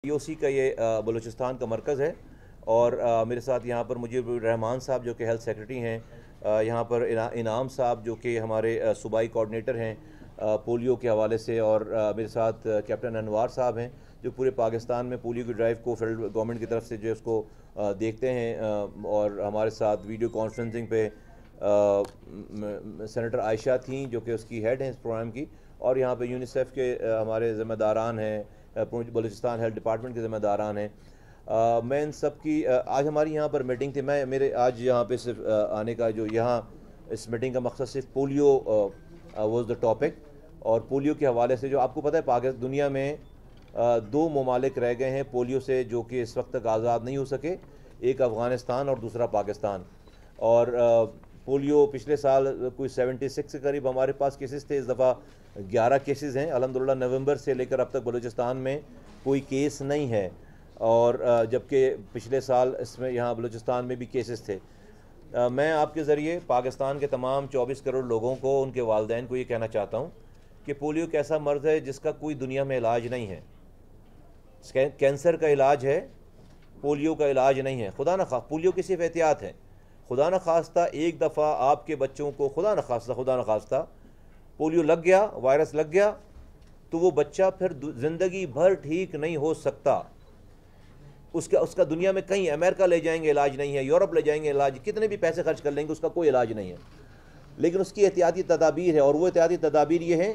POC کا یہ بلوچستان کا مرکز ہے اور میرے ساتھ یہاں پر مجیب الرحمان صاحب جو کہ ہیلتھ سیکرٹری ہیں، یہاں پر انعام صاحب جو کہ ہمارے صوبائی کوآرڈینیٹر ہیں پولیو کے حوالے سے، اور میرے ساتھ کیپٹن انوار صاحب ہیں جو پورے پاکستان میں پولیو کی ڈرائیو کو فیڈرل گورنمنٹ کی طرف سے جو اس کو دیکھتے ہیں، اور ہمارے ساتھ ویڈیو کانفرنسنگ پہ سینیٹر عائشہ تھیں جو کہ اس کی ہیڈ ہیں اس پروگرام کی، اور یہاں پہ یونیسیف کے ہمارے ذمہ داران ہیں، بلوچستان ہیلتھ ڈپارٹمنٹ کے ذمہ داران ہیں۔ میں ان سب کی آج ہماری یہاں پر میٹنگ تھی، میرے آج یہاں پہ صرف آنے کا جو یہاں اس میٹنگ کا مقصد صرف پولیو واز دا ٹاپک، اور پولیو کے حوالے سے جو آپ کو پتہ ہے دنیا میں دو ممالک رہ گئے ہیں پولیو سے جو کہ اس وقت تک آزاد نہیں ہو سکے، ایک افغانستان اور دوسرا پاکستان۔ اور پولیو پچھلے سال کوئی 76 کے قریب ہمارے پاس کیسز تھے، اس دفعہ 11 کیسز ہیں الحمدللہ۔ نومبر سے لے کر اب تک بلوچستان میں کوئی کیس نہیں ہے، اور جبکہ پچھلے سال اس میں یہاں بلوچستان میں بھی کیسز تھے۔ میں آپ کے ذریعے پاکستان کے تمام 24 کروڑ لوگوں کو، ان کے والدین کو یہ کہنا چاہتا ہوں کہ پولیو ایک ایسا مرض ہے جس کا کوئی دنیا میں علاج نہیں ہے۔ کینسر کا علاج ہے، پولیو کا علاج نہیں ہے۔ خدا نخواستہ پولیو کی صرف احتیاط ہے، خدا نخواستہ ایک دفعہ آپ کے بچوں کو خدا نخواستہ پولیو لگ گیا، وائرس لگ گیا، تو وہ بچہ پھر زندگی بھر ٹھیک نہیں ہو سکتا۔ اس کا دنیا میں کہیں امریکہ لے جائیں گے علاج نہیں ہے، یورپ لے جائیں گے علاج، کتنے بھی پیسے خرچ کر لیں گے اس کا کوئی علاج نہیں ہے۔ لیکن اس کی احتیاطی تدابیر ہے، اور وہ احتیاطی تدابیر یہ ہیں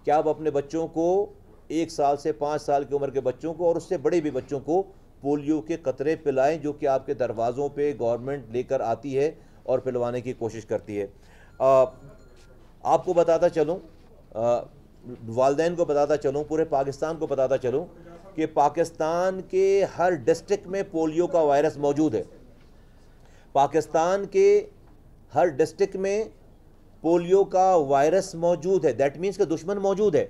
کہ آپ اپنے بچوں کو 1 سال سے 5 سال کی عمر کے بچوں کو اور اس سے بڑے بھی بچوں کو پولیو کے قطرے پلائیں، جو کہ آپ کے دروازوں پہ گورنمنٹ لے کر آتی ہے اور پلوانے کی کوشش کرتی ہے۔ آپ کو بتاتا چلوں، والدین کو بتاتا چلوں، پورے پاکستان کو بتاتا چلوں کہ پاکستان کے ہر ڈسٹرکٹ میں پولیو کا وائرس موجود ہے۔ پاکستان کے ہر ڈسٹرکٹ میں پولیو کا وائرس موجود ہے، دیٹ مینس کہ دشمن موجود ہے۔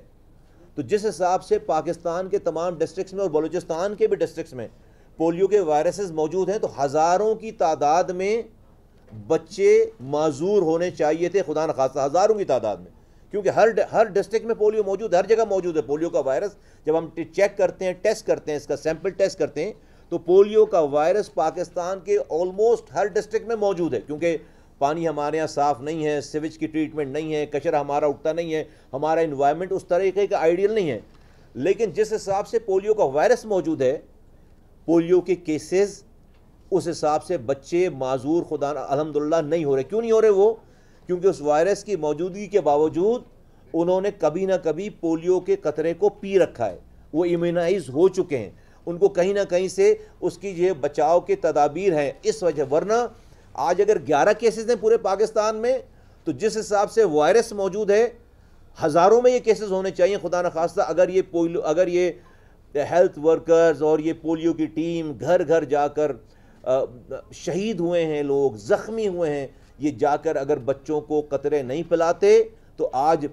تو جس حساب سے پاکستان کے تمام ڈسٹرکٹس میں اور بلوچستان کے بھی ڈسٹرکٹس میں پولیو کے وائرسز موجود ہیں، تو ہزاروں کی تعداد میں بچے معذور ہونے چاہیے تھے، خدا نخواستہ ہزاروں کی تعداد میں، کیونکہ ہر ڈسٹرکٹ میں پولیو موجود ہے، ہر جگہ موجود ہے پولیو کا وائرس۔ جب ہم چیک کرتے ہیں، ٹیسٹ کرتے ہیں، اس کا سیمپل ٹیسٹ کرتے ہیں، تو پولیو کا وائرس پاکستان کے آلموسٹ ہر ڈسٹرکٹ میں موجود ہے، کیونکہ پانی ہمارے یہاں صاف نہیں ہے، سیویج کی ٹریٹمنٹ نہیں ہے، کچرا ہمارا اٹھتا نہیں ہے، ہمارا انوائرمنٹ اس طریقے کا آئیڈیل نہیں ہے۔ لیکن جس حساب سے پولیو کا وائرس موجود ہے، پولیو کے کیسز، اس حساب سے بچے معذور خدا الحمدللہ نہیں ہو رہے۔ کیوں نہیں ہو رہے وہ؟ کیونکہ اس وائرس کی موجودگی کے باوجود انہوں نے کبھی نہ کبھی پولیو کے قطرے کو پی رکھا ہے، وہ ایمیونائز ہو چکے ہیں، ان کو کہیں نہ کہیں سے اس کی یہ بچاؤ کے تدابیر ہیں، اس وجہ۔ ورنہ آج اگر 11 کیسز ہیں پورے پاکستان میں، تو جس حساب سے وائرس موجود ہے، ہزاروں میں یہ کیسز ہونے چاہیے خدا نخواستہ۔ اگر یہ ہیلتھ ورکرز اور یہ پولیو کی ٹیم گھر گھر جا کر شہید ہوئے ہیں، لوگ زخمی ہوئے ہیں، یہ جا کر اگر بچوں کو قطرے نہیں پلاتے، تو آج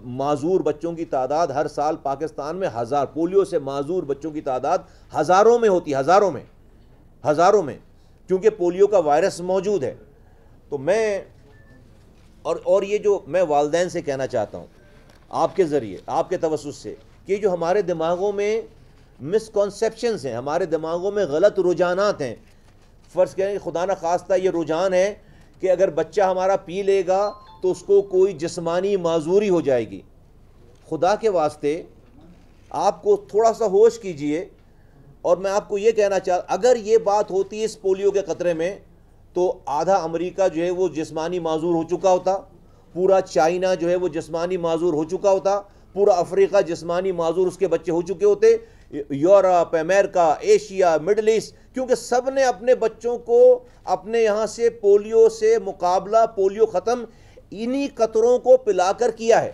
معذور بچوں کی تعداد ہر سال پاکستان میں پولیو سے معذور بچوں کی تعداد ہزاروں میں ہوتی، ہزاروں میں، کیونکہ پولیو کا وائرس موجود ہے۔ تو میں اور یہ جو میں والدین سے کہنا چاہتا ہوں آپ کے ذریعے، آپ کے توسط سے، کہ جو ہمارے دماغوں میں مسکنسیپشنز ہیں، ہمارے دماغوں میں غلط رجحانات ہیں۔ فرض کریں خدا نخواستہ یہ رجحان ہے کہ اگر بچہ ہمارا پی لے گا تو اس کو کوئی جسمانی معذوری ہو جائے گی۔ خدا کے واسطے آپ کو تھوڑا سا ہوش کیجئے، اور میں آپ کو یہ کہنا چاہتا، اگر یہ بات ہوتی ہے اس پولیو کے قطرے میں، تو آدھا امریکہ جو ہے وہ جسمانی معذور ہو چکا ہوتا، پورا چائنا جو ہے وہ جسمانی معذور ہو چکا ہوتا، پورا افریقہ جسمانی معذور اس کے بچے ہو چکے ہوتے، یورپ، امریکہ، ایشیا، مڈل ایسٹ، کیونکہ سب نے اپنے بچوں کو اپنے یہاں سے پولیو سے مقابلہ، پولیو ختم انہی قطروں کو پلا کر کیا ہے۔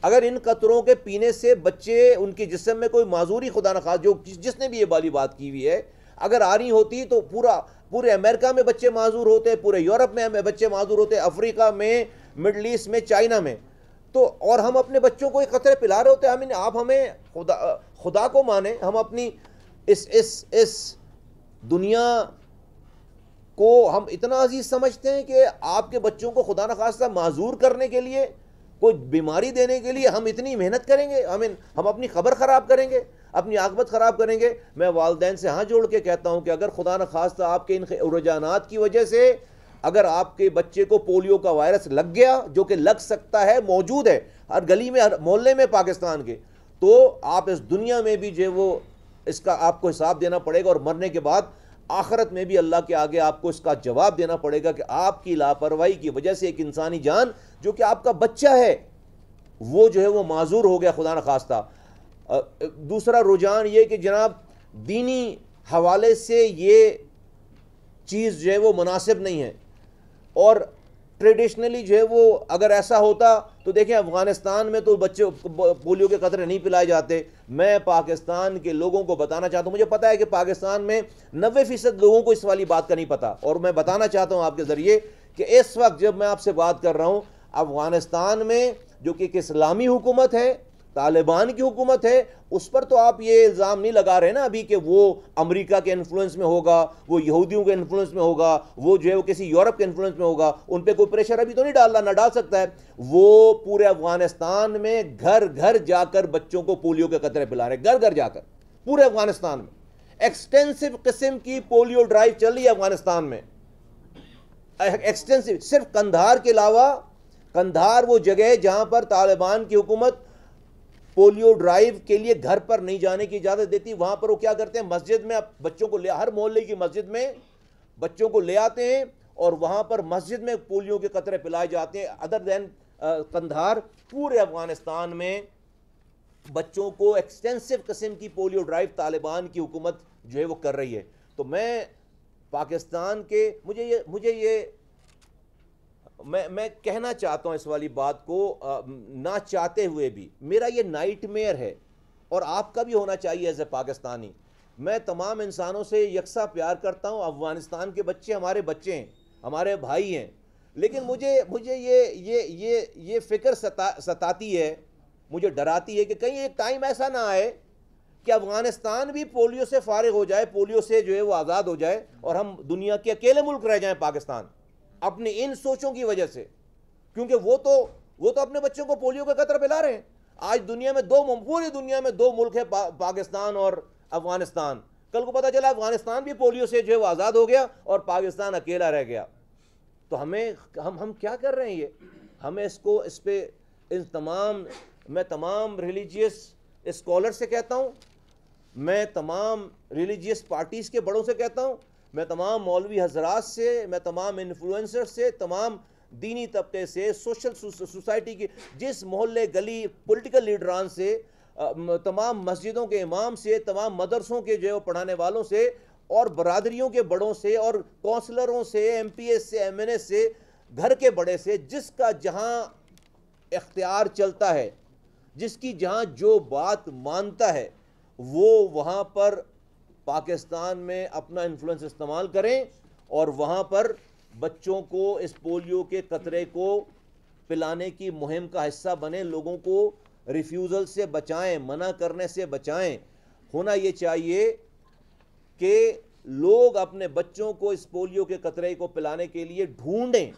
اگر ان قطروں کے پینے سے بچے، ان کے جسم میں کوئی معذوری خدا نخواستہ، جس نے بھی یہ والی بات کی ہوئی ہے، اگر آ رہی ہوتی تو پورے امریکہ میں بچے معذور ہوتے، پورے یورپ میں بچے معذور ہوتے، افریقہ میں، مڈل ایسٹ میں، چائنا میں، تو اور ہم اپنے بچوں کو ایک قطرے پلا رہے ہوتے۔ آپ ہمیں خدا کو مانیں، ہم اپنی اس دنیا کو ہم اتنا عزیز سمجھتے ہیں کہ آپ کے بچوں کو خدا نخواستہ معذور کرنے کے لیے، کوئی بیماری دینے کے لیے ہم اتنی محنت کریں گے، ہم اپنی خبر خراب کریں گے۔ اپنی عاقبت خراب کریں گے. میں والدین سے ہاں جوڑ کے کہتا ہوں کہ اگر خدا نخواستہ آپ کے ان رجحانات کی وجہ سے اگر آپ کے بچے کو پولیو کا وائرس لگ گیا، جو کہ لگ سکتا ہے، موجود ہے ہر گلی میں، ہر محلے میں پاکستان کے، تو آپ اس دنیا میں بھی جو وہ اس کا آپ کو حساب دینا پڑے گا، اور مرنے کے بعد آخرت میں بھی اللہ کے آگے آپ کو اس کا جواب دینا پڑے گا کہ آپ کی لاپرواہی کی وجہ سے ایک انسانی جان جو کہ آپ کا بچہ ہے وہ جو ہے وہ معذور ہو گیا خدا نخواستہ. دوسرا رجحان یہ کہ جناب دینی حوالے سے یہ چیز جو ہے وہ مناسب نہیں ہے، اور ٹریڈیشنلی جو ہے وہ اگر ایسا ہوتا تو دیکھیں افغانستان میں تو بچے پولیو کے قطرے نہیں پلائے جاتے. میں پاکستان کے لوگوں کو بتانا چاہتا ہوں، مجھے پتا ہے کہ پاکستان میں 90% لوگوں کو اس والی بات کا نہیں پتا، اور میں بتانا چاہتا ہوں آپ کے ذریعے کہ اس وقت جب میں آپ سے بات کر رہا ہوں افغانستان میں جو کہ ایک اسلامی حکومت ہے، طالبان کی حکومت ہے، اس پر تو آپ یہ الزام نہیں لگا رہے نا ابھی کہ وہ امریکہ کے انفلوئنس میں ہوگا، وہ یہودیوں کے انفلوئنس میں ہوگا، وہ جو ہے وہ کسی یورپ کے انفلوئنس میں ہوگا. ان پہ کوئی پریشر ابھی تو نہیں ڈال رہا، نہ ڈال سکتا ہے. وہ پورے افغانستان میں گھر گھر جا کر بچوں کو پولیو کے قطرے پلا رہے، گھر گھر جا کر پورے افغانستان میں. ایکسٹینسو قسم کی پولیو ڈرائیو چل رہی ہے افغانستان میں، ایکسٹینسو. صرف قندھار کے علاوہ، قندھار وہ جگہ ہے جہاں پر طالبان کی حکومت پولیو ڈرائیو کے لیے گھر پر نہیں جانے کی اجازت دیتی، وہاں پر وہ کیا کرتے ہیں، مسجد میں بچوں کو ہر محلے کی مسجد میں بچوں کو لے آتے ہیں اور وہاں پر مسجد میں پولیو کے قطرے پلائے جاتے ہیں. ادر دین قندھار، پورے افغانستان میں بچوں کو ایکسٹینسو قسم کی پولیو ڈرائیو طالبان کی حکومت جو ہے وہ کر رہی ہے. تو میں پاکستان کے میں کہنا چاہتا ہوں اس والی بات کو نہ چاہتے ہوئے بھی، میرا یہ نائٹ میئر ہے اور آپ کا بھی ہونا چاہیے ایز اے پاکستانی. میں تمام انسانوں سے یکساں پیار کرتا ہوں. افغانستان کے بچے ہمارے بچے ہیں، ہمارے بھائی ہیں، لیکن مجھے یہ فکر ستاتی ہے، مجھے ڈراتی ہے کہ کہیں ایک ٹائم ایسا نہ آئے کہ افغانستان بھی پولیو سے فارغ ہو جائے، پولیو سے جو ہے وہ آزاد ہو جائے، اور ہم دنیا کے اکیلے ملک رہ جائیں پاکستان، اپنی ان سوچوں کی وجہ سے. کیونکہ وہ تو اپنے بچوں کو پولیو کا قطرہ پلا رہے ہیں. آج دنیا میں پوری دنیا میں 2 ملک ہیں، پاکستان اور افغانستان. کل کو پتہ چلا افغانستان بھی پولیو سے جو ہے وہ آزاد ہو گیا اور پاکستان اکیلا رہ گیا. تو ہم کیا کر رہے ہیں یہ؟ ہمیں اس پہ میں تمام ریلیجیس اسکالر سے کہتا ہوں، میں تمام ریلیجیس پارٹیز کے بڑوں سے کہتا ہوں، میں تمام مولوی حضرات سے، میں تمام انفلوئنسر سے، تمام دینی طبقے سے، سوشل سوسائٹی کی جس محلے گلی پولیٹیکل لیڈران سے، تمام مسجدوں کے امام سے، تمام مدرسوں کے جو ہے پڑھانے والوں سے، اور برادریوں کے بڑوں سے، اور کونسلروں سے، ایم پی ایس سے، ایم این ایس سے، گھر کے بڑے سے، جس کا جہاں اختیار چلتا ہے، جس کی جہاں جو بات مانتا ہے، وہ وہاں پر پاکستان میں اپنا انفلوئنس استعمال کریں اور وہاں پر بچوں کو اس پولیو کے قطرے کو پلانے کی مہم کا حصہ بنیں، لوگوں کو ریفیوزل سے بچائیں، منع کرنے سے بچائیں. ہونا یہ چاہیے کہ لوگ اپنے بچوں کو اس پولیو کے قطرے کو پلانے کے لیے ڈھونڈیں،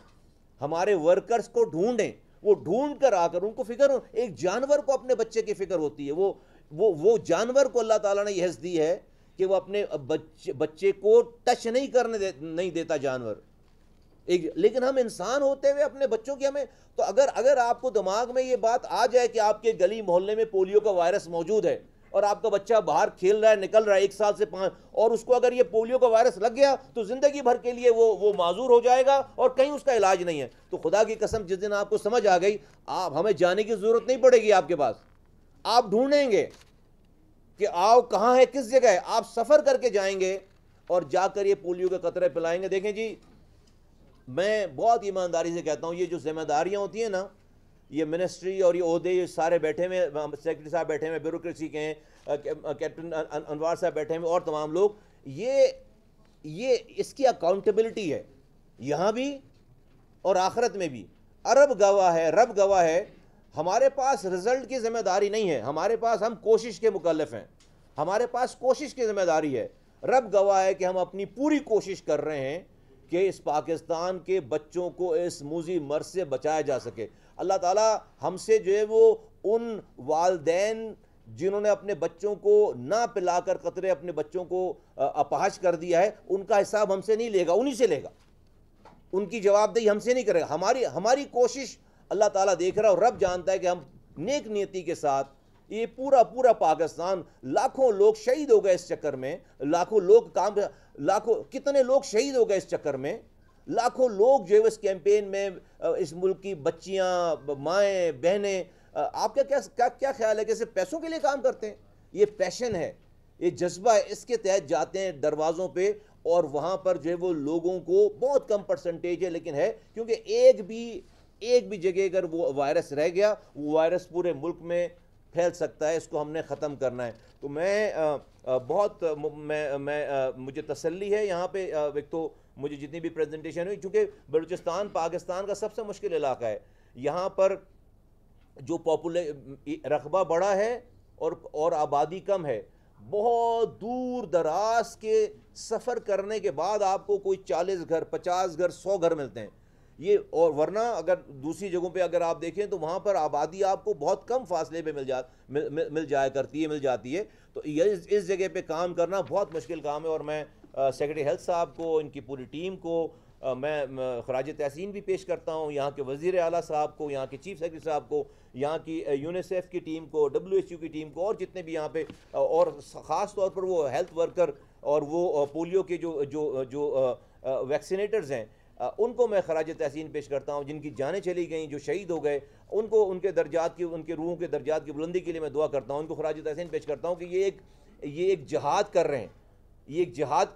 ہمارے ورکرز کو ڈھونڈیں، وہ ڈھونڈ کر آ کر ان کو فکر ہو. ایک جانور کو اپنے بچے کی فکر ہوتی ہے، وہ جانور کو اللہ تعالیٰ نے یہ حص دی ہے کہ وہ اپنے بچے کو ٹچ نہیں کرنے نہیں دیتا جانور. لیکن ہم انسان ہوتے ہوئے اپنے بچوں کی ہمیں تو اگر آپ کو دماغ میں یہ بات آ جائے کہ آپ کے گلی محلے میں پولیو کا وائرس موجود ہے اور آپ کا بچہ باہر کھیل رہا ہے، نکل رہا ہے 1 سال سے 5، اور اس کو اگر یہ پولیو کا وائرس لگ گیا تو زندگی بھر کے لیے وہ معذور ہو جائے گا اور کہیں اس کا علاج نہیں ہے. تو خدا کی قسم جس دن آپ کو سمجھ آ گئی، ہمیں جانے کی ضرورت نہیں پڑے گی آپ کے پاس. آپ ڈھونڈیں گے کہ آؤ کہاں ہے، کس جگہ ہے، آپ سفر کر کے جائیں گے اور جا کر یہ پولیو کے قطرے پلائیں گے. دیکھیں جی، میں بہت ایمانداری سے کہتا ہوں، یہ جو ذمہ داریاں ہوتی ہیں نا، یہ منسٹری اور یہ عہدے، یہ سارے بیٹھے ہوئے، سیکرٹری صاحب بیٹھے ہوئے، بیوروکریسی کے ہیں، کیپٹن انوار صاحب بیٹھے ہوئے اور تمام لوگ، یہ اس کی اکاؤنٹیبلٹی ہے یہاں بھی اور آخرت میں بھی. رب گواہ ہے. ہمارے پاس رزلٹ کی ذمہ داری نہیں ہے، ہمارے پاس، ہم کوشش کے مکلف ہیں، ہمارے پاس کوشش کی ذمہ داری ہے. رب گواہ ہے کہ ہم اپنی پوری کوشش کر رہے ہیں کہ اس پاکستان کے بچوں کو اس موذی مرض سے بچایا جا سکے. اللہ تعالیٰ ہم سے جو ہے وہ ان والدین جنہوں نے اپنے بچوں کو نہ پلا کر قطرے اپنے بچوں کو اپاہج کر دیا ہے، ان کا حساب ہم سے نہیں لے گا، انہی سے لے گا، ان کی جواب دہی ہم سے نہیں کرے گا. ہماری کوشش اللہ تعالیٰ دیکھ رہا ہے، اور رب جانتا ہے کہ ہم نیک نیتی کے ساتھ یہ پورا پاکستان، لاکھوں لوگ شہید ہو گئے اس چکر میں، لاکھوں کتنے لوگ شہید ہو گئے اس چکر میں، لاکھوں لوگ جو ہے اس کیمپین میں، اس ملک کی بچیاں، مائیں، بہنیں. آپ کا کیا خیال ہے کہ صرف پیسوں کے لیے کام کرتے ہیں؟ یہ پیشن ہے، یہ جذبہ ہے، اس کے تحت جاتے ہیں دروازوں پہ، اور وہاں پر جو ہے وہ لوگوں کو بہت کم پرسنٹیج ہے لیکن ہے، کیونکہ ایک بھی جگہ اگر وہ وائرس رہ گیا، وہ وائرس پورے ملک میں پھیل سکتا ہے، اس کو ہم نے ختم کرنا ہے. تو میں مجھے تسلی ہے یہاں پہ. ایک تو مجھے جتنی بھی پریزنٹیشن ہوئی، چونکہ بلوچستان پاکستان کا سب سے مشکل علاقہ ہے، یہاں پر جو رقبہ بڑا ہے اور آبادی کم ہے، بہت دور دراز کے سفر کرنے کے بعد آپ کو کوئی 40 گھر، 50 گھر، 100 گھر ملتے ہیں یہ. اور ورنہ اگر دوسری جگہوں پہ اگر آپ دیکھیں تو وہاں پر آبادی آپ کو بہت کم فاصلے پہ مل جاتی ہے. تو اس جگہ پہ کام کرنا بہت مشکل کام ہے، اور میں سیکرٹری ہیلتھ صاحب کو، ان کی پوری ٹیم کو میں خراج تحسین بھی پیش کرتا ہوں، یہاں کے وزیر اعلیٰ صاحب کو، یہاں کے چیف سیکرٹری صاحب کو، یہاں کی یونیسیف کی ٹیم کو، WHO کی ٹیم کو، اور جتنے بھی یہاں پہ، اور خاص طور پر وہ ہیلتھ ورکر اور وہ پولیو کے جو ویکسینیٹرز ہیں، ان کو میں خراج تحسین پیش کرتا ہوں، جن کی جانیں چلی گئیں، جو شہید ہو گئے، ان کو ان کے روحوں کے درجات کی بلندی کے لیے میں دعا کرتا ہوں، ان کو خراج تحسین پیش کرتا ہوں کہ یہ ایک جہاد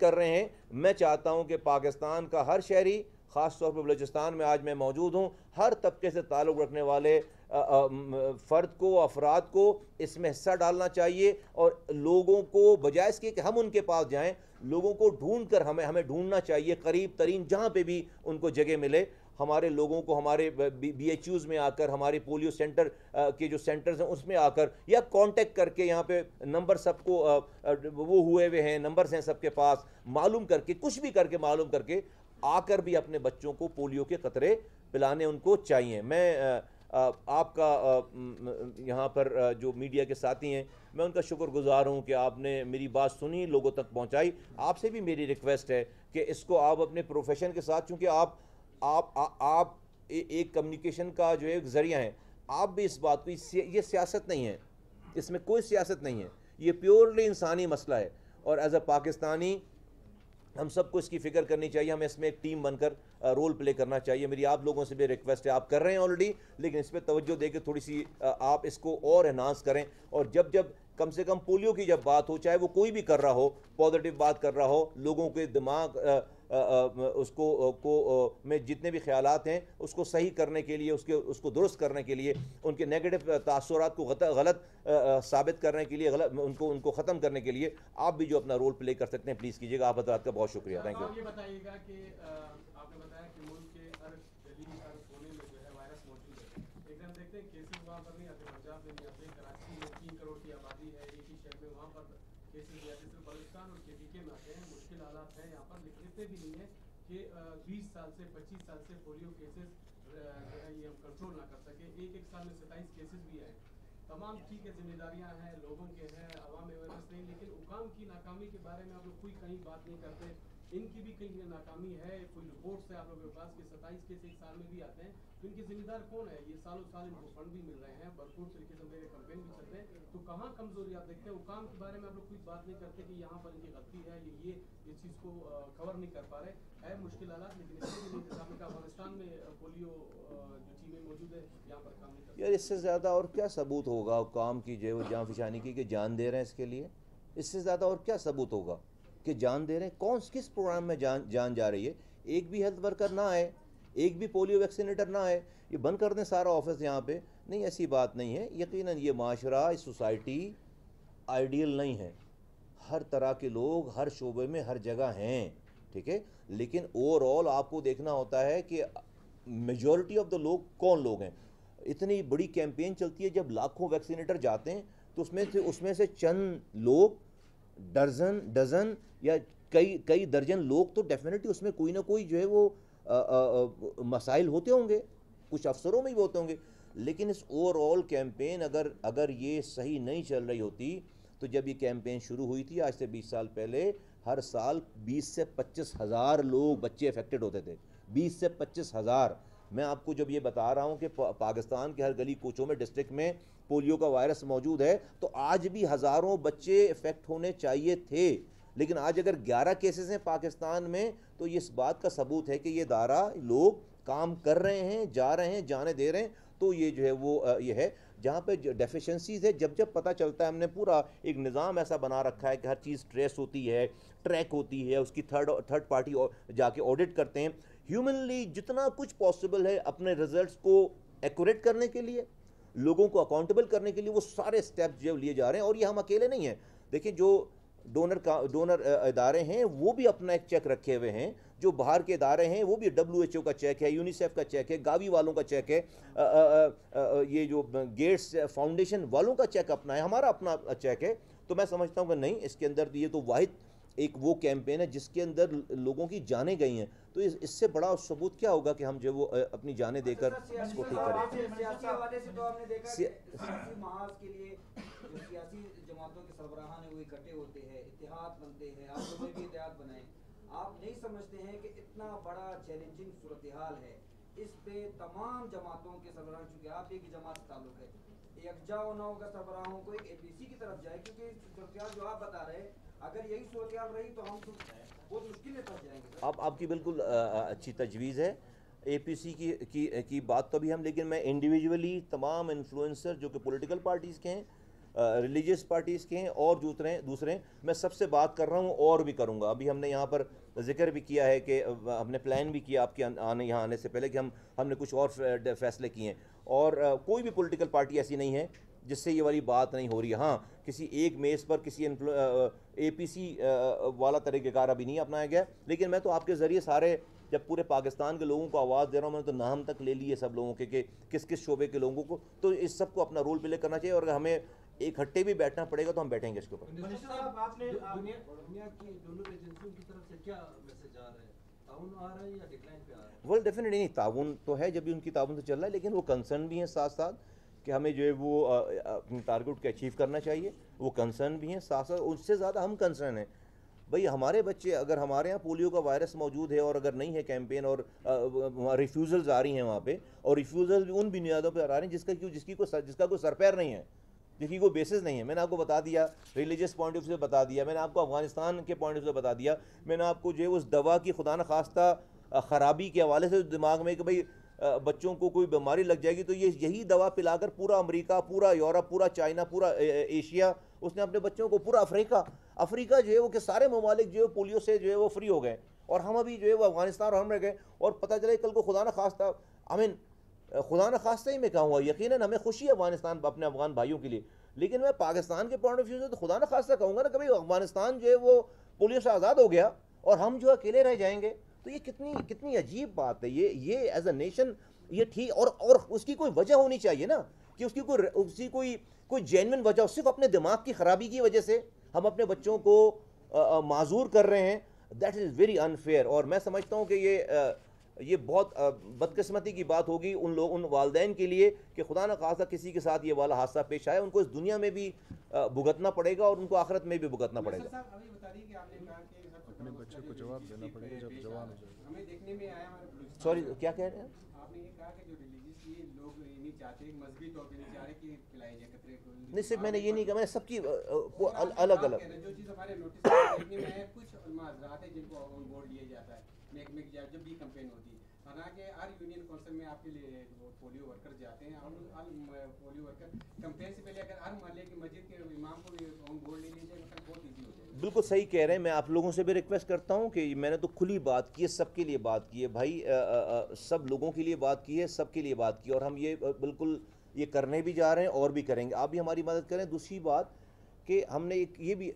کر رہے ہیں. میں چاہتا ہوں کہ پاکستان کا ہر شہری، خاص طور پر بلوچستان میں آج میں موجود ہوں، ہر طبقے سے تعلق رکھنے والے فرد کو، افراد کو اس میں حصہ ڈالنا چاہیے، اور لوگوں کو بجائے اس کے کہ ہم ان کے پاس جائیں، لوگوں کو ڈھونڈ کر ہمیں ڈھونڈنا چاہیے، قریب ترین جہاں پہ بھی ان کو جگہ ملے، ہمارے لوگوں کو ہمارے BHUs میں آ کر، ہمارے پولیو سینٹر کے جو سینٹرز ہیں اس میں آ کر، یا کانٹیکٹ کر کے، یہاں پہ نمبر سب کو وہ ہوئے ہوئے ہیں، نمبرز ہیں سب کے پاس، معلوم کر کے، کچھ بھی کر کے معلوم کر کے آ کر بھی اپنے بچوں کو پولیو کے قطرے پلانے ان کو چاہیے. میں آپ کا یہاں پر جو میڈیا کے ساتھی ہیں، میں ان کا شکر گزار ہوں کہ آپ نے میری بات سنی، لوگوں تک پہنچائی. آپ سے بھی میری ریکویسٹ ہے کہ اس کو آپ اپنے پروفیشن کے ساتھ، چونکہ آپ ایک کمیونیکیشن کا جو ایک ذریعہ ہیں، آپ بھی اس بات کو، یہ سیاست نہیں ہے، اس میں کوئی سیاست نہیں ہے، یہ پیورلی انسانی مسئلہ ہے، اور ایز اے پاکستانی ہم سب کو اس کی فکر کرنی چاہیے، ہمیں اس میں ایک ٹیم بن کر رول پلے کرنا چاہیے. میری آپ لوگوں سے بھی ریکویسٹ ہے، آپ کر رہے ہیں آلریڈی، لیکن اس پہ توجہ دے کے تھوڑی سی آپ اس کو اور انہانس کریں، اور جب کم سے کم پولیو کی جب بات ہو، چاہے وہ کوئی بھی کر رہا ہو، پازیٹیو بات کر رہا ہو، لوگوں کے دماغ اس کو میں جتنے بھی خیالات ہیں اس کو صحیح کرنے کے لیے، اس کو درست کرنے کے لیے، ان کے نیگیٹو تاثرات کو غلط ثابت کرنے کے لیے، ان کو ختم کرنے کے لیے آپ بھی جو اپنا رول پلے کر سکتے ہیں پلیز کیجیے گا. آپ حضرات کا بہت شکریہ. Thank you. یہ بتائیے گا کہ آپ نے بتایا کہ ملک کے ہر گلی، ہر کونے میں جو ہے وائرس موجود ہے، لیکن ہم دیکھتے ہیں کیسز وہاں پر نہیں آتے، پنجاب میں نہیں آتے، کراچی میں 3 کروڑ کی آبادی ہے، ایک ہی شہر میں، وہاں پر کیسز نہیں آتے، صرف بلوچستان اور KPK میں آتے ہیں. مشکل حالات ہیں یہاں پر، لیکن اتنے بھی نہیں ہے کہ 20 سال سے 25 سال سے پولیو کیسز جو ہے یہ ہم کنٹرول نہ کر سکیں. ایک سال میں 27 کیسز بھی آئے. تمام ٹھیک ہے، ذمہ داریاں ہیں لوگوں کے ہیں، عوام اویئرنیس نہیں، لیکن حکام کی ناکامی کے بارے میں آپ لوگ کوئی کہیں بات نہیں کرتے. ان کی بھی کہیں ناکامی ہے، کوئی رپورٹس ہے آپ لوگوں کے پاس کہ 27 کیس ایک سال میں بھی آتے ہیں، تو ان کے ذمہ دار کون ہے؟ یہ سالوں سال ان کو فنڈ بھی مل رہے ہیں، بھرپور طریقے سے میرے کمپین بھی چل رہے ہیں، تو کہاں کمزوری آپ دیکھتے ہیں؟ حکام کے بارے میں آپ لوگ کوئی بات نہیں کرتے کہ یہاں پر ان کی غلطی ہے، یہ چیز کو کور نہیں کر پا رہے. ہے مشکل حالات، لیکن اس کے بھی انتظام کا افغانستان میں پولیو جو ٹیمیں موجود ہے یہاں پر کام نہیں کرتے. یار اس سے زیادہ اور کیا ثبوت ہوگا حکام کی جو جان فشانی کی کہ جان دے رہے ہیں اس کے لیے؟ اس سے زیادہ اور کیا ثبوت ہوگا کہ جان دے رہے ہیں؟ کس پروگرام میں جان جا رہی ہے؟ ایک بھی ہیلتھ ورکر نہ آئے، ایک بھی پولیو ویکسینیٹر نہ آئے، یہ بند کر دیں سارا آفس یہاں پہ. نہیں، ایسی بات نہیں ہے. یقیناً یہ معاشرہ، اس سوسائٹی آئیڈیل نہیں ہے، ہر طرح کے لوگ ہر شعبے میں ہر جگہ ہیں، ٹھیک ہے، لیکن اوور آل آپ کو دیکھنا ہوتا ہے کہ میجورٹی آف دا لوگ کون لوگ ہیں. اتنی بڑی کیمپین چلتی ہے، جب لاکھوں ویکسینیٹر جاتے ہیں تو اس میں سے چند لوگ، ڈزن یا کئی درجن لوگ تو ڈیفینیٹلی اس میں کوئی نہ کوئی جو ہے وہ مسائل ہوتے ہوں گے، کچھ افسروں میں بھی ہوتے ہوں گے، لیکن اس اوور آل کیمپین اگر یہ صحیح نہیں چل رہی ہوتی تو جب یہ کیمپین شروع ہوئی تھی آج سے 20 سال پہلے ہر سال 20 سے 25 ہزار لوگ بچے افیکٹڈ ہوتے تھے، 20 سے 25 ہزار۔ میں آپ کو جب یہ بتا رہا ہوں کہ پاکستان کے ہر گلی کوچوں میں ڈسٹرکٹ میں پولیو کا وائرس موجود ہے تو آج بھی ہزاروں بچے افیکٹ ہونے چاہیے تھے، لیکن آج اگر 11 کیسز ہیں پاکستان میں تو یہ اس بات کا ثبوت ہے کہ یہ ادارہ لوگ کام کر رہے ہیں، جا رہے ہیں، جانے دے رہے ہیں۔ تو یہ جو ہے وہ یہ ہے جہاں پہ ڈیفیشنسیز ہے، جب پتہ چلتا ہے، ہم نے پورا ایک نظام ایسا بنا رکھا ہے کہ ہر چیز ٹریس ہوتی ہے، ٹریک ہوتی ہے، اس کی تھرڈ پارٹی جا کے آڈٹ کرتے ہیں، ہیومنلی جتنا کچھ پاسبل ہے اپنے ریزلٹس کو ایکوریٹ کرنے کے لیے، لوگوں کو اکاؤنٹیبل کرنے کے لیے وہ سارے سٹیپس جو لیے جا رہے ہیں۔ اور یہ ہم اکیلے نہیں ہیں، دیکھیں جو ڈونر ادارے ہیں وہ بھی اپنا ایک چیک رکھے ہوئے ہیں، جو باہر کے ادارے ہیں وہ بھی WHO کا چیک ہے، یونیسیف کا چیک ہے، گاوی والوں کا چیک ہے، یہ جو گیٹس فاؤنڈیشن والوں کا چیک اپنا ہے، ہمارا اپنا چیک ہے۔ تو میں سمجھتا ہوں کہ نہیں، اس کے اندر یہ تو واحد ایک وہ کیمپین ہے جس کے اندر لوگوں کی جانیں گئی ہیں، تو اس سے بڑا ثبوت کیا ہوگا کہ ہم جو وہ اپنی جانیں دے کر اس کو ٹھیک کریں۔ سیاسی حوالے سے تو ہم نے دیکھا کہ سیاسی محاذ کے لیے جو سیاسی جماعتوں کے سربراہان ہیں وہ اکٹھے ہوتے ہیں، اتحاد بنتے ہیں، آپ لوگوں نے بھی اتحاد بنائے۔ آپ نہیں سمجھتے ہیں کہ اتنا بڑا چیلنجنگ صورتحال ہے، اس پہ تمام جماعتوں کے سربراہ، چونکہ آپ ایک ہی جماعت سے تعلق ہے، یکجا ہونا ہوگا سربراہوں کو، ایک APC کی طرف جائے، کیونکہ صورتحال جو آپ بتا رہے ہیں اگر یہی صورتحال رہی تو ہم بہت مشکل میں پھنس جائیں گے۔ آپ کی بالکل اچھی تجویز ہے APC کی بات تو بھی ہم، لیکن میں انڈیویجولی تمام انفلوئنسر جو کہ پولیٹیکل پارٹیز کے ہیں، ریلیجیس پارٹیز کے ہیں اور دوسرے میں سب سے بات کر رہا ہوں اور بھی کروں گا۔ ابھی ہم نے یہاں پر ذکر بھی کیا ہے کہ ہم نے پلان بھی کیا آپ کے یہاں آنے سے پہلے کہ ہم نے کچھ اور فیصلے کیے ہیں، اور کوئی بھی پولیٹیکل پارٹی ایسی نہیں ہے جس سے یہ والی بات نہیں ہو رہی ہے۔ ہاں کسی ایک میز پر کسی APC والا طریقہ کار ابھی نہیں اپنایا گیا، لیکن میں تو آپ کے ذریعے سارے جب پورے پاکستان کے لوگوں کو آواز دے رہا ہوں، میں نے تو نام تک لے لیے سب لوگوں کے کہ کس شعبے کے لوگوں کو، تو اس سب کو اپنا رول پلے کرنا چاہیے، اور اگر ہمیں ایک ہٹے بھی بیٹھنا پڑے گا تو ہم بیٹھیں گے اس کے اوپر۔ منسٹر صاحب، آپ نے دنیا کی دونوں ایجنسیوں کی طرف سے کیا میسج آ رہا ہے؟ تعاون آ رہا ہے یا ڈکلائن پہ آ رہا ہے؟ ول ڈیفینیٹلی نہیں، تعاون تو ہے، جب بھی ان کی تعاون تو چل رہا ہے، لیکن وہ کنسرن بھی ہیں ساتھ ساتھ کہ ہمیں جو ہے وہ اپنے ٹارگٹ کو اچیو کرنا چاہیے، وہ کنسرن بھی ہیں ساتھ ساتھ، اس سے زیادہ ہم کنسرن ہیں۔ بھئی ہمارے بچے، اگر ہمارے یہاں پولیو کا وائرس موجود ہے اور اگر نہیں ہے کیمپین، اور ریفیوزلز آ رہی ہیں وہاں پہ، اور ریفیوزل ان بنیادوں پہ آ رہی ہیں جس کا کوئی سر پیر نہیں ہے، جس کی کوئی بیسس نہیں ہے۔ میں نے آپ کو بتا دیا، ریلیجیس پوائنٹ آف ویو سے بتا دیا، میں نے آپ کو افغانستان کے پوائنٹ آف ویو سے بتا دیا، میں نے آپ کو جو ہے اس دوا کی خدا نخواستہ خرابی کے حوالے سے دماغ میں کہ بھئی بچوں کو کوئی بیماری لگ جائے گی تو یہی دوا پلا کر پورا امریکہ، پورا یورپ، پورا چائنا، پورا ایشیا، اس نے اپنے بچوں کو، پورا افریقہ جو ہے وہ کہ سارے ممالک جو ہے پولیو سے جو ہے وہ فری ہو گئے، اور ہم ابھی جو ہے وہ افغانستان اور ہم رہ گئے، اور پتہ چلے کل کو خدا نخواستہ، خدا نخواستہ ہی میں کہوں گا، یقیناً ہمیں خوشی ہے اپنے افغان بھائیوں کے لیے، لیکن میں پاکستان کے پوائنٹ آف ویو سے تو خدا نخواستہ کہوں گا نا کہ افغانستان جو ہے وہ پولیو سے آزاد ہو گیا اور ہم جو اکیلے رہ جائیں گے، تو یہ کتنی عجیب بات ہے۔ یہ ایز اے نیشن یہ ٹھیک، اور اس کی کوئی وجہ ہونی چاہیے نا، کہ اس کی کوئی جینوئن وجہ، صرف اپنے دماغ کی خرابی کی وجہ سے ہم اپنے بچوں کو معذور کر رہے ہیں، دیٹ از ویری انفیئر۔ اور میں سمجھتا ہوں کہ یہ بہت بدقسمتی کی بات ہوگی ان والدین کے لیے کہ خدا نہ خواستہ کسی کے ساتھ یہ والا حادثہ پیش آئے، ان کو اس دنیا میں بھی بھگتنا پڑے گا اور ان کو آخرت میں بھی بھگتنا پڑے گا۔ ابھی بتا دیے کہ آپ نے کہا کہ اپنے بچے کو جواب دینا پڑے گا جب جوان ہو جائے۔ ہمیں دیکھنے میں آیا ہمارے بلوچستان، سوری کیا کہہ رہے ہیں آپ نے یہ کہا کہ جو ریلیجیس یہ لوگ نہیں چاہتے، مذہبی طور پہ نہیں چاہ رہے کہ پلائی جائے قطرے کو۔ نہیں، صرف میں نے یہ نہیں کہا، میں نے سب کی الگ الگ جو چیز ہمارے نوٹس میں دیکھنے میں ہے، کچھ علماء حضرات ہیں جن کو آن بورڈ لیا جاتا ہے محکمے کی جب بھی کمپین ہوتی ہے، حالانکہ ہر یونین کونسل میں آپ کے لیے پولیو ورکر جاتے ہیں، پولیو ورکر کمپین سے پہلے اگر ہر محلے کی مسجد کے امام کو بھی آن بورڈ لے لیجیے تو بہت ایزی ہو جائے گا۔ بالکل صحیح کہہ رہے ہیں۔ میں آپ لوگوں سے بھی ریکویسٹ کرتا ہوں کہ میں نے تو کھلی بات کی ہے، سب کے لیے بات کی ہے بھائی، سب لوگوں کے لیے بات کی ہے، سب کے لیے بات کی ہے، اور ہم یہ بالکل یہ کرنے بھی جا رہے ہیں اور بھی کریں گے۔ آپ بھی ہماری مدد کریں۔ دوسری بات کہ ہم نے یہ بھی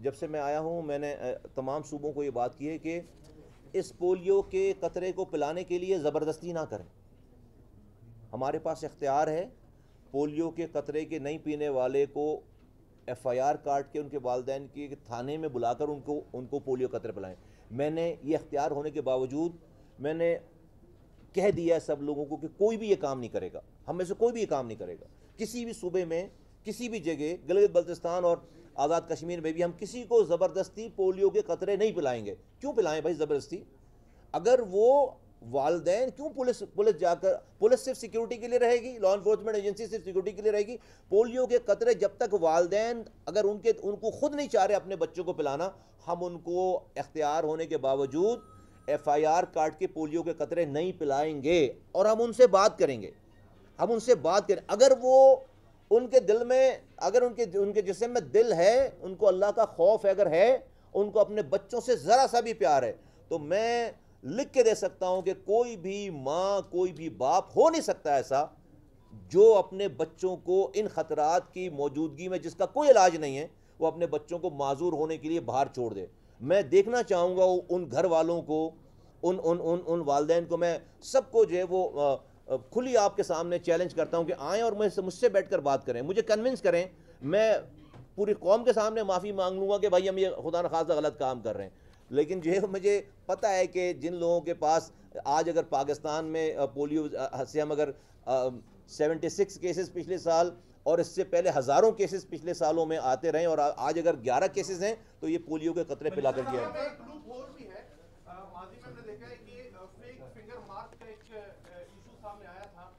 جب سے میں آیا ہوں میں نے تمام صوبوں کو یہ بات کی ہے کہ اس پولیو کے قطرے کو پلانے کے لیے زبردستی نہ کریں۔ ہمارے پاس اختیار ہے، پولیو کے قطرے کے نہیں پینے والے کو FIR کاٹ کے ان کے والدین کی تھانے میں بلا کر ان کو پولیو قطرے پلائیں۔ میں نے یہ اختیار ہونے کے باوجود میں نے کہہ دیا ہے سب لوگوں کو کہ کوئی بھی یہ کام نہیں کرے گا۔ ہم میں سے کوئی بھی یہ کام نہیں کرے گا. کسی بھی صوبے میں کسی بھی جگہ گلگت بلتستان اور آزاد کشمیر میں بھی ہم کسی کو زبردستی پولیو کے قطرے نہیں پلائیں گے. کیوں پلائیں بھائی زبردستی؟ اگر وہ والدین کیوں پولیس جا کر پولیس صرف سیکیورٹی کے لیے رہے گی, لا انفورسمنٹ ایجنسی صرف سیکیورٹی کے لیے رہے گی. پولیو کے قطرے جب تک والدین اگر ان کو خود نہیں چاہ رہے اپنے بچوں کو پلانا, ہم ان کو اختیار ہونے کے باوجود FIR کاٹ کے پولیو کے قطرے نہیں پلائیں گے. اور ہم ان سے بات کریں گے, اگر وہ ان کے دل میں, اگر ان کے جسم میں دل ہے, ان کو اللہ کا خوف اگر ہے, ان کو اپنے بچوں سے ذرا سا بھی پیار ہے, تو میں لکھ کے دے سکتا ہوں کہ کوئی بھی ماں کوئی بھی باپ ہو نہیں سکتا ایسا جو اپنے بچوں کو ان خطرات کی موجودگی میں جس کا کوئی علاج نہیں ہے وہ اپنے بچوں کو معذور ہونے کے لیے باہر چھوڑ دے. میں دیکھنا چاہوں گا ان گھر والوں کو, ان والدین کو, میں سب کو جو ہے وہ کھلی آپ کے سامنے چیلنج کرتا ہوں کہ آئیں اور مجھ سے بیٹھ کر بات کریں, مجھے کنونس کریں. میں پوری قوم کے سامنے معافی مانگ لوں گا کہ بھائی ہم یہ خدا نخواستہ غلط کام کر رہے ہیں, لیکن جو ہے مجھے پتہ ہے کہ جن لوگوں کے پاس آج اگر پاکستان میں پولیو سے ہم اگر 76 کیسز پچھلے سال اور اس سے پہلے ہزاروں کیسز پچھلے سالوں میں آتے رہے اور آج اگر 11 کیسز ہیں تو یہ پولیو کے قطرے پلا کر دیا ہے. ایک لوپ ہول بھی ہے, ماضی میں ہم نے دیکھا ہے کہ فیک فنگر مارک کا ایک ایشو سامنے آیا تھا,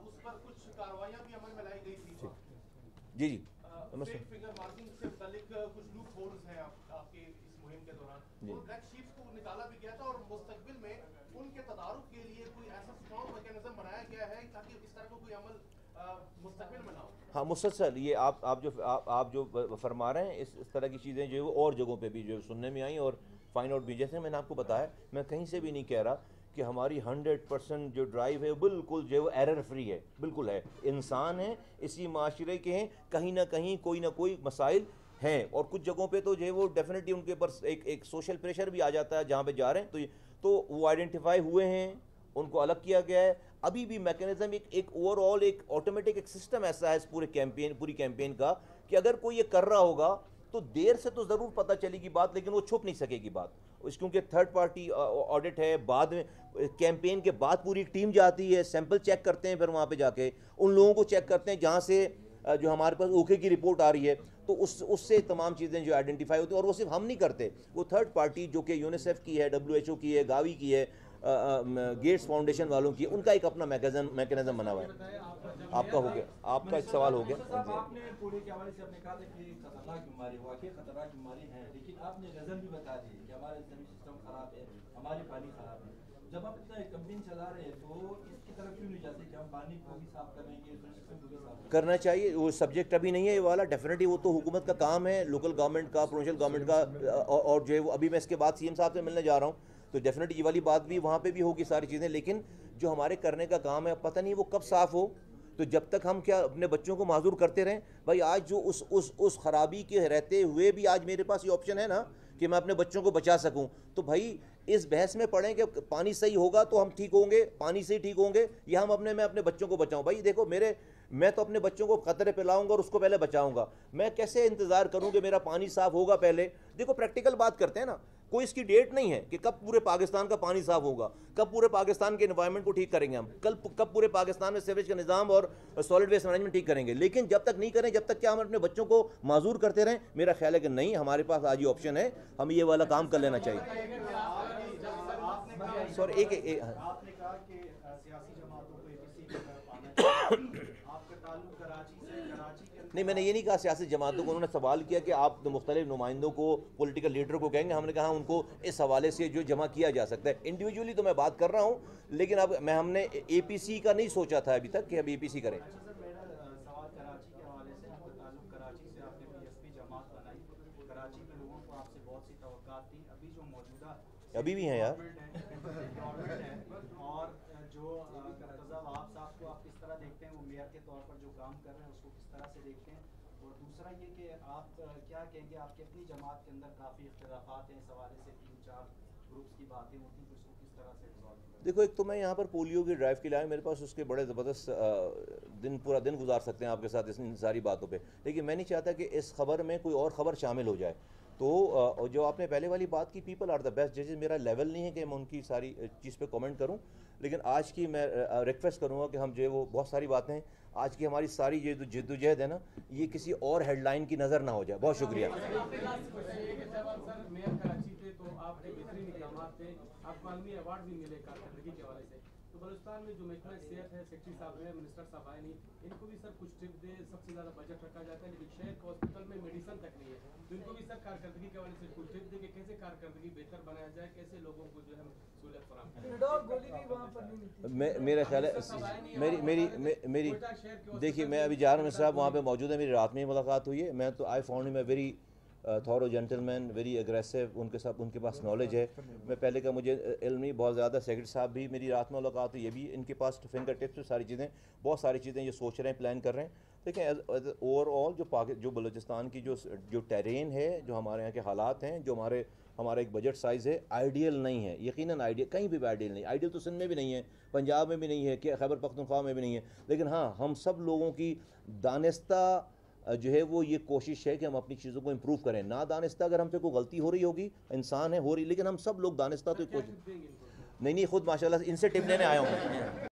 اس پر کچھ کارروائیاں بھی عمل میں لائی گئی تھی. جی فیک فنگر مارکنگ سے متعلق کچھ لوپ ہولز ہیں آپ کے اس مہم کے دوران, اور بلیک شیپس کو نکالا بھی گیا تھا, اور مستقبل میں ان کے تدارک کے لیے کوئی ایسا اسٹرانگ میکینزم بنایا گیا ہے تاکہ اس طرح کا کوئی عمل مستقبل میں نہ ہو. ہاں مسلسل یہ آپ جو فرما رہے ہیں اس طرح کی چیزیں جو ہے وہ اور جگہوں پہ بھی جو سننے میں آئیں اور فائنڈ آؤٹ بھی. جیسے میں نے آپ کو بتایا, میں کہیں سے بھی نہیں کہہ رہا کہ ہماری 100% جو ڈرائیو ہے بالکل جو ہے وہ ایرر فری ہے, بالکل ہے. انسان ہیں, اسی معاشرے کے ہیں, کہیں نہ کہیں کوئی نہ کوئی مسائل ہیں, اور کچھ جگہوں پہ تو جو ہے وہ ڈیفینیٹلی ان کے اوپر ایک سوشل پریشر بھی آ جاتا ہے جہاں پہ جا رہے ہیں, تو وہ آئیڈینٹیفائی ہوئے ہیں, ان کو الگ کیا گیا ہے. ابھی بھی میکینزم ایک اوور آل ایک آٹومیٹک ایک سسٹم ایسا ہے اس پوری کیمپین کا کہ اگر کوئی یہ کر رہا ہوگا تو دیر سے تو ضرور پتہ چلے گی بات, لیکن وہ چھپ نہیں سکے گی بات, کیونکہ تھرڈ پارٹی آڈٹ ہے. بعد میں کیمپین کے بعد پوری ٹیم جاتی ہے, سیمپل چیک کرتے ہیں, پھر وہاں پہ جا کے ان لوگوں کو چیک کرتے ہیں جہاں سے جو ہمارے پاس اوکے کی رپورٹ آ رہی ہے, تو اس سے تمام چیزیں جو آئیڈینٹیفائی ہوتی ہیں. اور وہ صرف ہم نہیں کرتے, وہ تھرڈ پارٹی جو کہ یونیسیف کی ہے, WHO کی ہے, گاوی کی ہے, گیٹس فاؤنڈیشن والوں کی, ان کا ایک اپنا میکینزم بنا ہوا ہے. آپ کا ہو گیا, آپ کا ایک سوال ہو گیا. آپ نے پولیو کے حوالے سے آپ نے کہا تھا کہ خطرناک بیماری, واقعی خطرناک بیماری ہے, لیکن آپ نے ریزن بھی بتا دی کہ ہمارا انسانی سسٹم خراب ہے, ہمارے پانی خراب ہے. جب آپ اتنا کمپین چلا رہے ہیں تو اس کی طرف کیوں نہیں جاتے کہ ہم پانی کو بھی صاف کریں گے, سسٹم کو بھی صاف کرنا چاہیے. وہ سبجیکٹ ابھی نہیں ہے یہ والا, ڈیفینیٹلی وہ تو حکومت کا کام ہے, لوکل گورنمنٹ کا, پروونشل گورنمنٹ کا, اور جو ہے وہ ابھی میں اس کے بعد CM صاحب سے ملنے جا رہا ہوں, تو ڈیفینیٹلی یہ والی بات بھی وہاں پہ بھی ہوگی ساری چیزیں. لیکن جو ہمارے کرنے کا کام ہے پتہ نہیں وہ کب صاف ہو, تو جب تک ہم کیا اپنے بچوں کو معذور کرتے رہیں. بھائی آج جو اس خرابی کے رہتے ہوئے بھی آج میرے پاس یہ آپشن ہے نا کہ میں اپنے بچوں کو بچا سکوں, تو بھائی اس بحث میں پڑھیں کہ پانی صحیح ہوگا تو ہم ٹھیک ہوں گے, پانی سے ہی ٹھیک ہوں گے, یا ہم میں اپنے بچوں کو بچاؤں. بھائی دیکھو میں تو اپنے بچوں کو قطرے پلاؤں گا اور اس کو پہلے بچاؤں گا. میں کیسے انتظار کروں کہ میرا پانی صاف ہوگا پہلے؟ دیکھو پریکٹیکل بات کرتے ہیں نا, کوئی اس کی ڈیٹ نہیں ہے کہ کب پورے پاکستان کا پانی صاف ہوگا, کب پورے پاکستان کے انوائرمنٹ کو ٹھیک کریں گے ہم, کب پورے پاکستان میں سیویج کا نظام اور سالڈ ویسٹ مینجمنٹ ٹھیک کریں گے. لیکن جب تک نہیں کریں, جب تک کیا ہم اپنے بچوں کو معذور کرتے رہیں؟ میرا خیال ہے کہ نہیں, ہمارے پاس آج یہ آپشن ہے, ہمیں یہ والا کام کر لینا چاہیے. سوری آپ نے کہا کہ سیاسی جماعتوں کو APC کی طرف آنا چاہیے, آپ کا تعلق کراچی سے, کراچی کے نہیں, میں نے یہ نہیں کہا سیاسی جماعتوں کو. انہوں نے سوال کیا کہ آپ مختلف نمائندوں کو, پولیٹیکل لیڈر کو کہیں گے. ہم نے کہا ان کو اس حوالے سے جو جمع کیا جا سکتا ہے. انڈیویجولی تو میں بات کر رہا ہوں, لیکن اب ہم نے APC کا نہیں سوچا تھا ابھی تک کہ اب APC کریں. میرا سوال کراچی کے حوالے سے, آپ کا تعلق کراچی سے, آپ نے PSP جماعت بنائی, کراچی کے لوگوں کو آپ سے بہت سی توقعات تھیں. ابھی جو موجودہ ابھی بھی ہیں یار, گورنمنٹ ہے, اور جو مرتضیٰ وہاب صاحب کو آپ کس طرح دیکھتے ہیں, وہ میئر کے طور پر جو کام کر رہے ہیں اس کو کس طرح سے دیکھتے ہیں؟ اور دوسرا یہ کہ آپ کیا کہیں گے, آپ کی اپنی جماعت کے اندر کافی اختلافات ہیں, اس حوالے سے 3-4 گروپس کی باتیں ہوتی ہیں, تو اس کو کس طرح سے ریزالو کریں؟ دیکھو ایک تو میں یہاں پر پولیو کی ڈرائیو کے لیے میرے پاس اس کے بڑے زبردست پورا دن گزار سکتے ہیں آپ کے ساتھ ان ساری باتوں پہ, لیکن میں نہیں چاہتا کہ اس خبر میں کوئی اور خبر شامل ہو جائے. تو جو آپ نے پہلے والی بات کی پیپل آر دا بیسٹ ججز، میرا لیول نہیں ہے کہ میں ان کی ساری چیز پہ کامنٹ کروں، لیکن آج کی میں ریکویسٹ کروں گا کہ ہم جو ہے وہ بہت ساری باتیں ہیں آج کی ہماری ساری یہ جو جد و جہد ہے نا یہ کسی اور ہیڈ لائن کی نظر نہ ہو جائے. بہت شکریہ. میئر کراچی تھے تو آپ کے بہترین اقدامات تھے، آپ کو عالمی ایوارڈ بھی ملے کارکردگی کے حوالے سے. تو بلوچستان میں جو محکمہ صحت ہے، سیکٹری صاحب ہیں، منسٹر صاحب آئے نہیں، ان کو بھی سر کچھ ٹپ دے. سب سے زیادہ بجٹ رکھا جاتا ہے لیکن شہر کے ہاسپٹل میں میڈیسن تک نہیں ہے، تو ان کو بھی سر کارکردگی کے حوالے سے کچھ ٹپ دے کہ کیسے کارکردگی بہتر بنایا جائے، کیسے لوگوں کو جو ہے سہولت فراہم کریں. میرا خیال ہے میری دیکھیے میں ابھی جا رہا ہوں صاحب وہاں پہ موجود ہے، میری رات میں ہی ملاقات ہوئی ہے. میں تو I found him a very thorough gentleman, very aggressive. ان کے ساتھ ان کے پاس نالج ہے. میں پہلے کا مجھے علم نہیں بہت زیادہ. سیکرٹری صاحب بھی میری رات میں ملاقات ہوئی، یہ بھی ان کے پاس فنگر ٹپس پہ ساری چیزیں، بہت ساری چیزیں یہ سوچ رہے ہیں، پلان کر رہے ہیں. دیکھیں اوور آل جو بلوچستان کی جو ٹیرین ہے، جو ہمارے یہاں کے حالات ہیں، جو ہمارا ایک بجٹ سائز ہے، آئیڈیل نہیں ہے. یقیناً آئیڈیل کہیں بھی آئیڈیل نہیں. آئیڈیل تو سندھ میں بھی نہیں ہے، پنجاب میں بھی نہیں ہے، کہ خیبر پختونخوا میں بھی نہیں ہے. لیکن ہاں ہم سب لوگوں کی دانستہ جو ہے وہ یہ کوشش ہے کہ ہم اپنی چیزوں کو امپروو کریں. نادانستہ اگر ہم سے کوئی غلطی ہو رہی ہوگی، انسان ہے ہو رہی، لیکن ہم سب لوگ دانستہ تو کوشش نہیں خود ماشاءاللہ ان سے ٹپ لینے آیا ہوں.